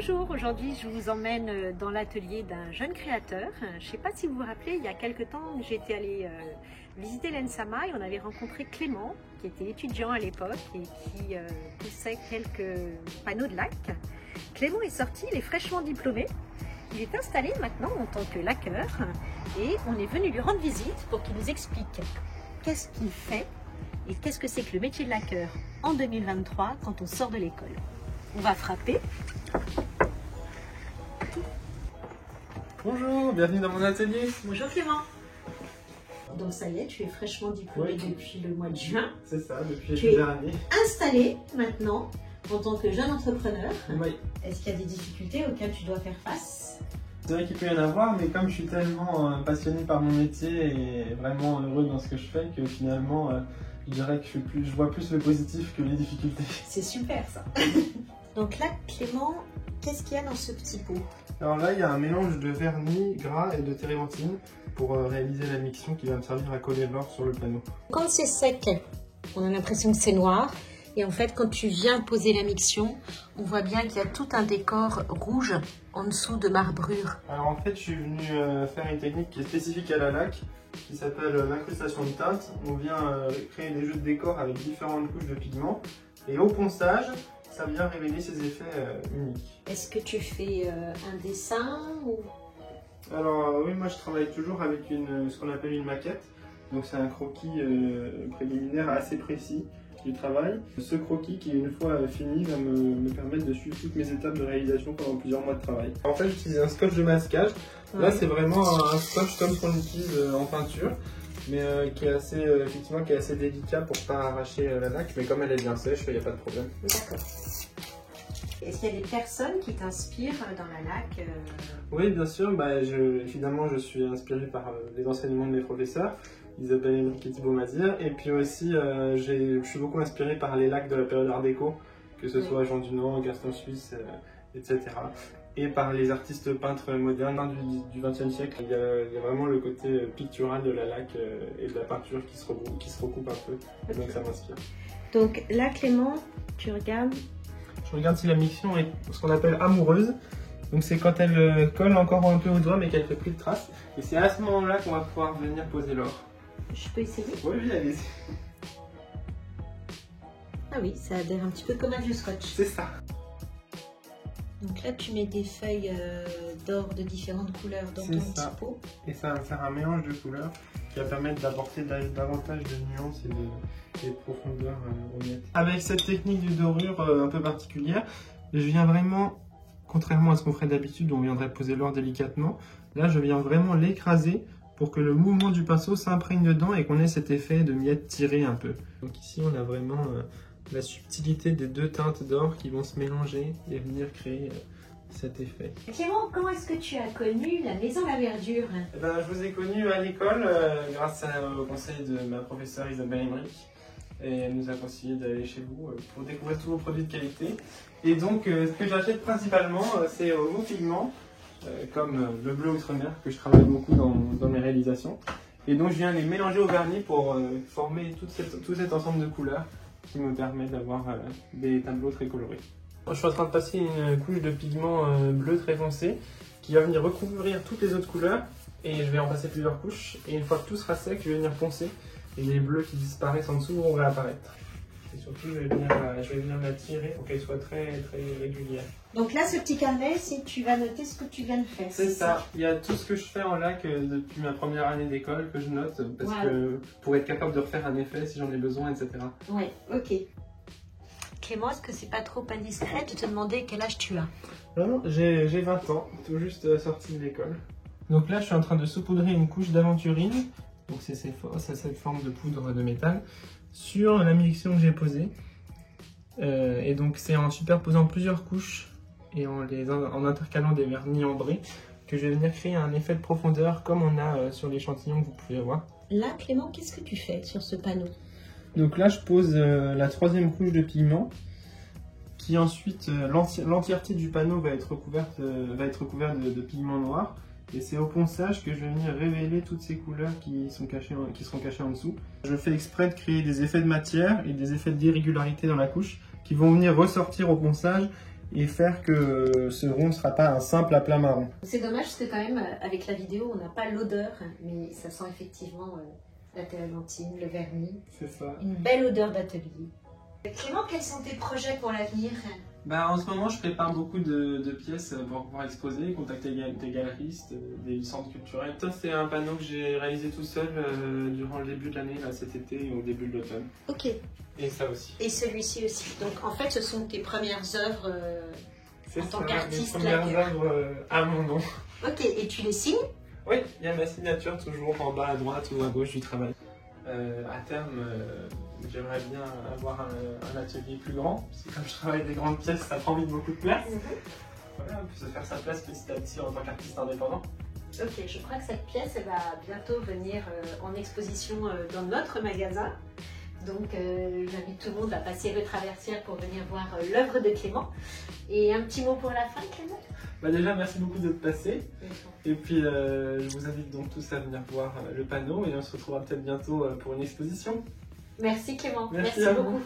Bonjour, aujourd'hui je vous emmène dans l'atelier d'un jeune créateur. Je ne sais pas si vous vous rappelez, il y a quelques temps j'étais allée visiter l'ENSAMA et on avait rencontré Clément qui était étudiant à l'époque et qui poussait quelques panneaux de lac. Clément est sorti, il est fraîchement diplômé. Il est installé maintenant en tant que laqueur et on est venu lui rendre visite pour qu'il nous explique qu'est-ce qu'il fait et qu'est-ce que c'est que le métier de laqueur en 2023 quand on sort de l'école. On va frapper. Bonjour, bienvenue dans mon atelier. Bonjour Clément. Donc ça y est, tu es fraîchement diplômé depuis le mois de juin. C'est ça, depuis Tu es plusieurs années. installé maintenant en tant que jeune entrepreneur. Oui. Est-ce qu'il y a des difficultés auxquelles tu dois faire face? C'est vrai qu'il peut y en avoir, mais comme je suis tellement passionné par mon métier et vraiment heureux dans ce que je fais, que finalement, je dirais que je vois plus le positif que les difficultés. C'est super ça. Donc là, Clément, qu'est-ce qu'il y a dans ce petit pot? Alors là, il y a un mélange de vernis gras et de térébenthine pour réaliser la miction qui va me servir à coller l'or sur le panneau. Quand c'est sec, on a l'impression que c'est noir. Et en fait, quand tu viens poser la miction, on voit bien qu'il y a tout un décor rouge en dessous de marbrure. Alors en fait, je suis venu faire une technique qui est spécifique à la laque, qui s'appelle l'incrustation de teinte. On vient créer des jeux de décor avec différentes couches de pigments. Et au ponçage, ça vient révéler ces effets uniques. Est-ce que tu fais un dessin ou... Alors oui, moi je travaille toujours avec ce qu'on appelle une maquette. Donc c'est un croquis préliminaire assez précis du travail. Ce croquis qui une fois fini va me permettre de suivre toutes mes étapes de réalisation pendant plusieurs mois de travail. En fait j'utilise un scotch de masquage. Là c'est vraiment un scotch comme ce qu'on utilise en peinture, mais qui est assez, effectivement, qui est assez délicat pour pas arracher la laque, mais comme elle est bien sèche, il n'y a pas de problème. D'accord. Est-ce qu'il y a des personnes qui t'inspirent dans la laque? Oui, bien sûr. Évidemment, je suis inspiré par les enseignements de mes professeurs, Isabelle Emerick et Thibaut Mazir. Et puis aussi, je suis beaucoup inspiré par les lacs de la période Art déco, que ce soit Jean Dunand, Gaston Suisse, etc. Et par les artistes peintres modernes du XXe siècle. Il y a vraiment le côté pictural de la laque et de la peinture qui se recoupe un peu. Et donc ça m'inspire. Donc là, Clément, tu regardes. Je regarde si la miction est ce qu'on appelle amoureuse. Donc c'est quand elle colle encore un peu au doigt mais qu'elle fait plus de traces. Et c'est à ce moment-là qu'on va pouvoir venir poser l'or. Je peux essayer? Oui, allez-y. Ah oui, ça adhère un petit peu comme un vieux scotch. C'est ça. Donc là, tu mets des feuilles d'or de différentes couleurs dans ton petit pot. Et ça va faire un mélange de couleurs qui va permettre d'apporter davantage de nuances et de profondeur aux miettes. Avec cette technique de dorure un peu particulière, je viens vraiment, contrairement à ce qu'on ferait d'habitude où on viendrait poser l'or délicatement, là je viens vraiment l'écraser pour que le mouvement du pinceau s'imprègne dedans et qu'on ait cet effet de miettes tirées un peu. Donc ici on a vraiment la subtilité des deux teintes d'or qui vont se mélanger et venir créer cet effet. Clément, comment est-ce que tu as connu la Maison La Verdure? Je vous ai connu à l'école grâce au conseil de ma professeure Isabelle Emerick. Et elle nous a conseillé d'aller chez vous pour découvrir tous vos produits de qualité. Et donc ce que j'achète principalement, c'est vos pigments, comme le bleu outre-mer que je travaille beaucoup dans mes réalisations. Et donc je viens les mélanger au vernis pour former tout cet ensemble de couleurs qui me permet d'avoir des tableaux très colorés. Je suis en train de passer une couche de pigment bleu très foncé qui va venir recouvrir toutes les autres couleurs et je vais en passer plusieurs couches. Et une fois que tout sera sec, je vais venir poncer et les bleus qui disparaissent en dessous vont réapparaître. Et surtout, je vais venir la tirer pour qu'elle soit très, très régulière. Donc là, ce petit carnet, c'est tu vas noter ce que tu viens de faire. C'est ça. Il y a tout ce que je fais en lac depuis ma première année d'école que je note pour être capable de refaire un effet si j'en ai besoin, etc. Ouais, ok. Clément, est-ce que c'est pas trop indiscret de te demander quel âge tu as? Non, j'ai 20 ans, tout juste sorti de l'école. Donc là, je suis en train de saupoudrer une couche d'aventurine, donc c'est cette forme de poudre de métal, sur la miction que j'ai posée. Et donc c'est en superposant plusieurs couches et en intercalant des vernis ambrés que je vais venir créer un effet de profondeur comme on a sur l'échantillon que vous pouvez voir. Là, Clément, qu'est-ce que tu fais sur ce panneau? Donc là, je pose la troisième couche de pigment, qui ensuite, l'entièreté du panneau va être recouverte de pigment noir. Et c'est au ponçage que je vais venir révéler toutes ces couleurs qui seront cachées en dessous. Je fais exprès de créer des effets de matière et des effets d'irrégularité dans la couche qui vont venir ressortir au ponçage et faire que ce rond ne sera pas un simple aplat marron. C'est dommage parce que quand même, avec la vidéo, on n'a pas l'odeur, mais ça sent effectivement la térébenthine, le vernis. C'est ça. Une belle odeur d'atelier. Clément, quels sont tes projets pour l'avenir? En ce moment, je prépare beaucoup de pièces pour pouvoir exposer, contacter des galeristes, des centres culturels. Ça, c'est un panneau que j'ai réalisé tout seul durant le début de l'année, cet été et au début de l'automne. Ok. Et ça aussi. Et celui-ci aussi. Donc, en fait, ce sont tes premières œuvres en tant qu'artiste. C'est mes premières œuvres à mon nom. Ok, et tu les signes? Oui, il y a ma signature toujours en bas à droite ou à gauche du travail. À terme, j'aimerais bien avoir un atelier plus grand, parce que comme je travaille des grandes pièces, ça prend vite beaucoup de place. Voilà, on peut se faire sa place petit à petit en tant qu'artiste indépendant. Ok, je crois que cette pièce elle va bientôt venir en exposition dans notre magasin. Donc j'invite tout le monde à passer le traversière pour venir voir l'œuvre de Clément. Et un petit mot pour la fin, Clément? Déjà, merci beaucoup d'être passé. Et puis, je vous invite donc tous à venir voir le panneau et on se retrouvera peut-être bientôt pour une exposition. Merci Clément, merci à beaucoup. vous.